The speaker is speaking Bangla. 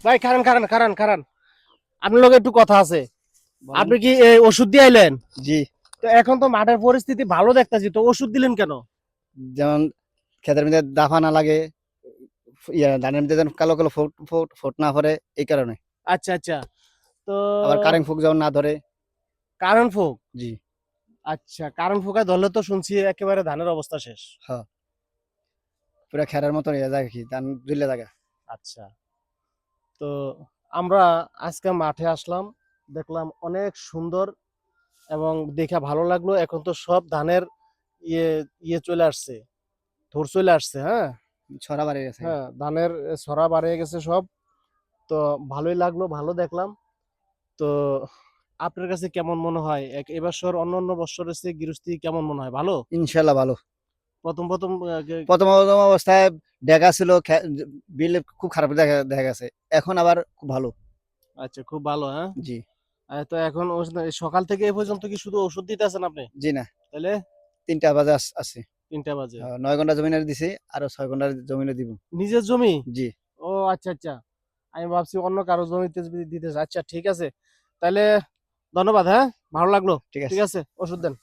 ভাই খারান খারান খারান খারান, আপনার লগে একটু কথা আছে। বলেন। আপনি কি এই ওষুধ দিয়ে আইলেন? জি। তো এখন তো মাঠের পরিস্থিতি ভালো দেখতাছি, তো ওষুধ দিলেন কেন? যেমন ক্ষেতের মধ্যে দাফা না লাগে, ধানের মধ্যে যেন কালো কালো ফোট ফোট ফোট না পড়ে, এই কারণে। আচ্ছা আচ্ছা। তো আবার কারেন্ট ফুক যেমন না ধরে। কারেন্ট ফোক। জি। আচ্ছা, কারেন্ট ফোকায় ধরলে তো শুনছি একেবারে ধানের অবস্থা শেষ। হ্যাঁ, পুরা খেরের মতন ইয়ে জায়গা কি ধান জুলে জায়গা। আচ্ছা। তো আমরা আজকে মাঠে আসলাম, দেখলাম অনেক সুন্দর এবং দেখে ভালো লাগলো। এখন তো সব ধানের ইয়ে ইয়ে চলে আসছে, ধর চলে আসছে। হ্যাঁ ছড়া বাড়ে গেছে। হ্যাঁ, ধানের ছড়া বাড়িয়ে গেছে সব। তো ভালোই লাগলো, ভালো দেখলাম। তো আপনার কাছে কেমন মনে হয় এবছর অন্য অন্য বছরের চেয়ে গৃহস্থী কেমন মনে হয়? ভালো? ইনশাল্লাহ ভালো। প্রথম প্রথম প্রথম প্রথম অবস্থায় ডেগা ছিল, বিল খুব খারাপ দেখা দেখা গেছে। এখন আবার খুব ভালো। আচ্ছা, খুব ভালো। হ্যাঁ। জি। তো এখন সকাল থেকে এ পর্যন্ত কি শুধু ওষুধ দিতে আছেন আপনি? জি না, তাহলে 3টা বাজে আছে। 3টা বাজে? 9 ঘন্টা জমিনের দিছি, আরো 6 ঘন্টা জমিনে দিব। নিজের জমি? জি। ও আচ্ছা আচ্ছা, আমি ভাবছি অন্য কারো জমিতে যদি দিতেছে। আচ্ছা ঠিক আছে, তাহলে ধন্যবাদ। হ্যাঁ, ভালো লাগলো। ঠিক ঠিক আছে। আছে, ওষুধ দেন।